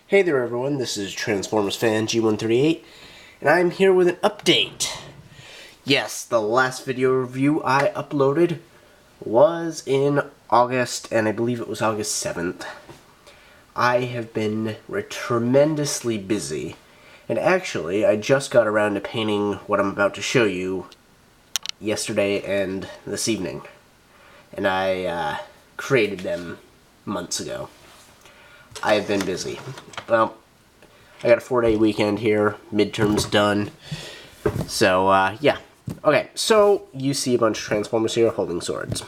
Hey there everyone, this is Transformers fan G138, and I'm here with an update. Yes, the last video review I uploaded was in August, and I believe it was August 7th. I have been tremendously busy, and actually I just got around to painting what I'm about to show you yesterday and this evening. And I created them months ago. I have been busy. Well, I got a 4-day weekend here, midterms done. So, yeah. Okay, so you see a bunch of Transformers here holding swords.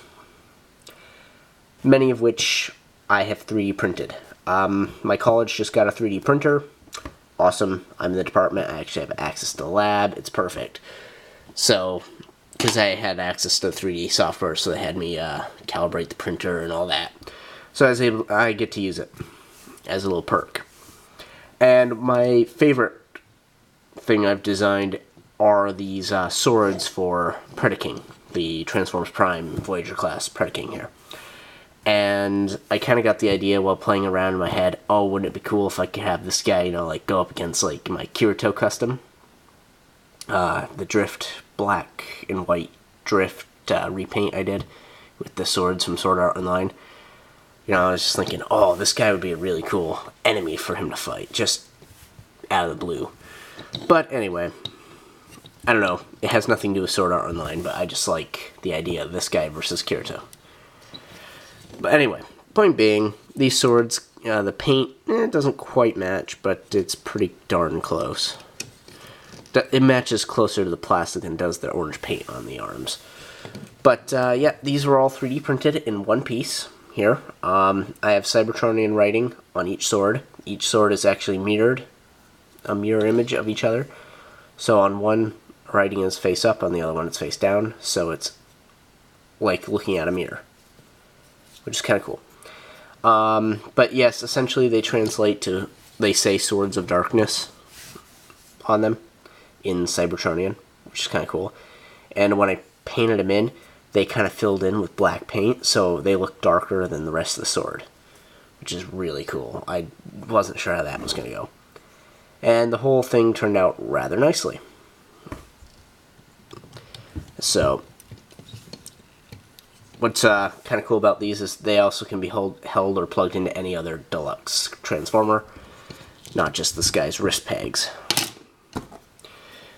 Many of which I have 3D printed. My college just got a 3D printer. Awesome. I'm in the department. I actually have access to the lab. It's perfect. So, because I had access to 3D software, so they had me calibrate the printer and all that. So I get to use it as a little perk. And my favorite thing I've designed are these swords for Predaking, the Transformers Prime Voyager class Predaking here. And I kind of got the idea while playing around in my head, oh, wouldn't it be cool if I could have this guy, like go up against like my Kirito custom, the Drift black and white Drift repaint I did with the swords from Sword Art Online. I was just thinking, oh, this guy would be a really cool enemy for him to fight, just out of the blue. But anyway, I don't know. It has nothing to do with Sword Art Online, but I just like the idea of this guy versus Kirito. But anyway, point being, these swords, the paint, it doesn't quite match, but it's pretty darn close. It matches closer to the plastic than does the orange paint on the arms. But, yeah, these were all 3D printed in one piece. Here, I have Cybertronian writing on each sword. Each sword is actually mirrored, a mirror image of each other. So on one, writing is face up, on the other one it's face down. So it's like looking at a mirror, which is kind of cool. But yes, essentially they translate to, they say Swords of Darkness on them in Cybertronian, which is kind of cool. And when I painted them in, they kind of filled in with black paint, so they look darker than the rest of the sword, which is really cool. I wasn't sure how that was going to go. And the whole thing turned out rather nicely. So, what's kind of cool about these is they also can be held or plugged into any other deluxe Transformer, not just this guy's wrist pegs.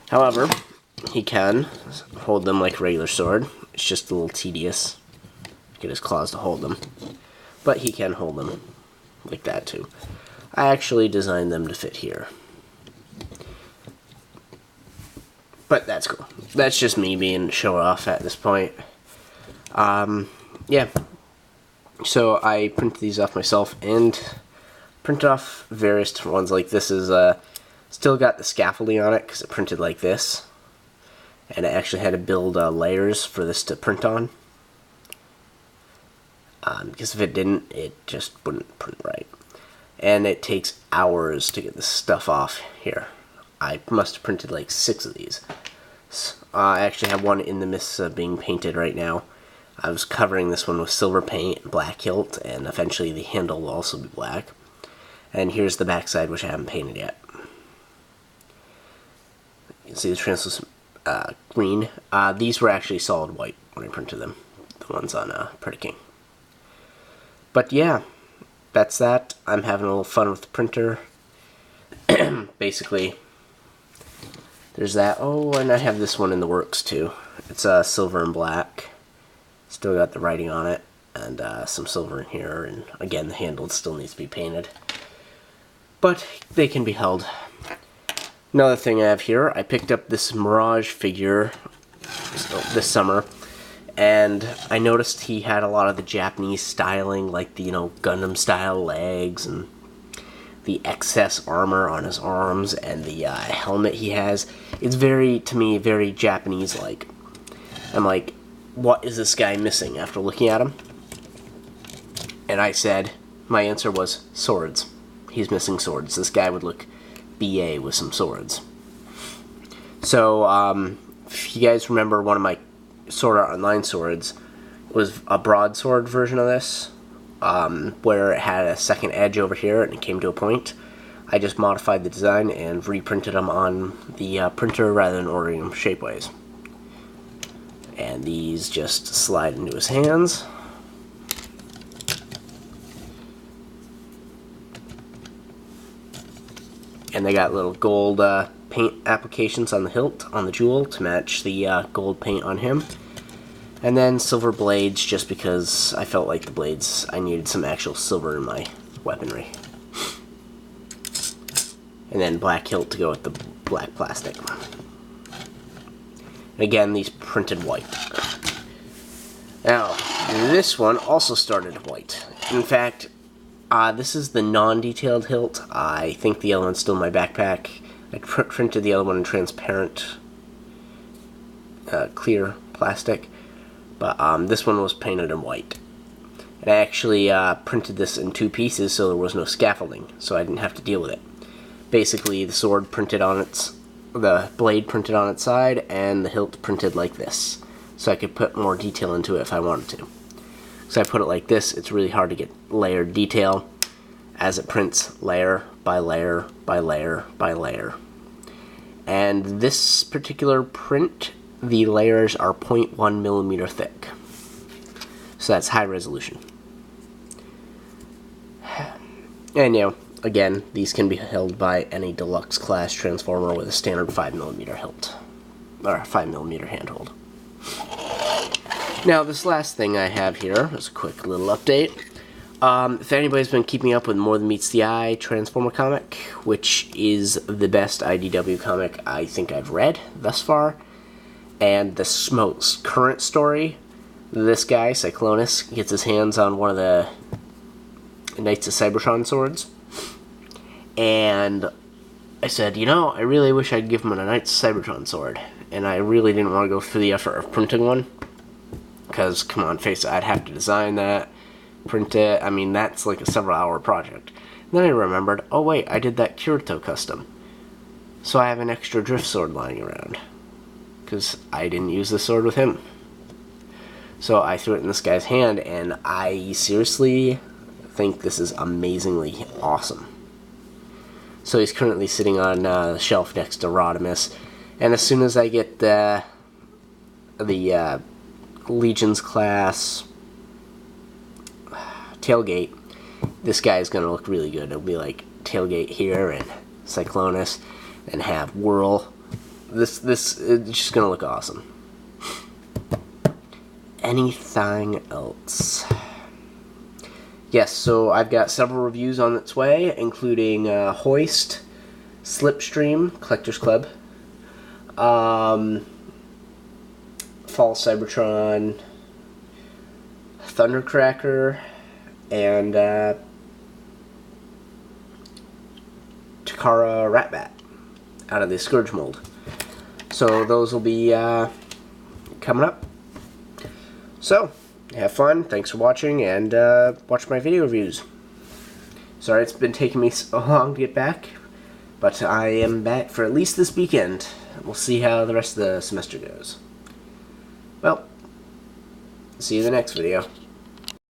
However, he can hold them like a regular sword. It's just a little tedious. Get his claws to hold them. But he can hold them like that too. I actually designed them to fit here. But that's cool. That's just me being show off at this point. Yeah. So I printed these off myself and printed off various different ones. Like this is still got the scaffolding on it because it printed like this. And I actually had to build layers for this to print on. Because if it didn't, it just wouldn't print right. And it takes hours to get this stuff off here. I must have printed like 6 of these. I actually have one in the midst of being painted right now. I was covering this one with silver paint, black hilt, and eventually the handle will also be black. And here's the backside, which I haven't painted yet. You can see the translucent green. These were actually solid white when I printed them, the ones on Predaking. But yeah, that's that. I'm having a little fun with the printer. Basically, there's that. Oh, and I have this one in the works too. It's silver and black. Still got the writing on it, and some silver in here, and again, the handle still needs to be painted. But they can be held. Another thing I have here, I picked up this Mirage figure this summer, and I noticed he had a lot of the Japanese styling, like the, Gundam style legs, and the excess armor on his arms, and the helmet he has. It's to me, very Japanese-like. I'm like, what is this guy missing after looking at him? And my answer was swords. He's missing swords. This guy would look BA with some swords. So, if you guys remember, one of my Sword Art Online swords was a broadsword version of this, where it had a second edge over here and it came to a point. I just modified the design and reprinted them on the printer rather than ordering them shapeways. And these just slide into his hands. And they got little gold paint applications on the hilt, on the jewel, to match the gold paint on him. And then silver blades, just because I felt like the blades, I needed some actual silver in my weaponry. And then black hilt to go with the black plastic. And again, these printed white. Now, this one also started white. In fact, this is the non-detailed hilt. I think the other one's still in my backpack. I printed the other one in transparent, clear plastic. But this one was painted in white. And I actually printed this in 2 pieces so there was no scaffolding, so I didn't have to deal with it. Basically, the sword printed on the blade printed on its side, and the hilt printed like this. So I could put more detail into it if I wanted to. So I put it like this. It's really hard to get layered detail as it prints layer by layer by layer by layer. And this particular print, the layers are 0.1 millimeter thick. So that's high resolution. And you know, again, these can be held by any deluxe class transformer with a standard 5mm hilt. Or 5mm handhold. Now, this last thing I have here is a quick little update. If anybody's been keeping up with More Than Meets the Eye Transformer comic, which is the best IDW comic I think I've read thus far, and the most current story, this guy, Cyclonus, gets his hands on one of the Knights of Cybertron swords. And I said, you know, I really wish I'd give him a Knights of Cybertron sword. And I really didn't want to go through the effort of printing one. Because, come on, face it, I'd have to design that, print it. I mean, that's like a several-hour project. And then I remembered, oh wait, I did that Kirito custom. So I have an extra drift sword lying around. Because I didn't use the sword with him. So I threw it in this guy's hand, and I seriously think this is amazingly awesome. So he's currently sitting on the shelf next to Rodimus, and as soon as I get the Legion's class tailgate, this guy is going to look really good. It'll be like tailgate here and Cyclonus, and have Whirl. This is just going to look awesome. Anything else? Yes, so I've got several reviews on its way, including Hoist, Slipstream, Collectors Club, Fall Cybertron, Thundercracker, and Takara Ratbat out of the Scourge mold. So those will be coming up. So, have fun, thanks for watching, and watch my video reviews. Sorry it's been taking me so long to get back, but I am back for at least this weekend. We'll see how the rest of the semester goes. Well, see you in the next video.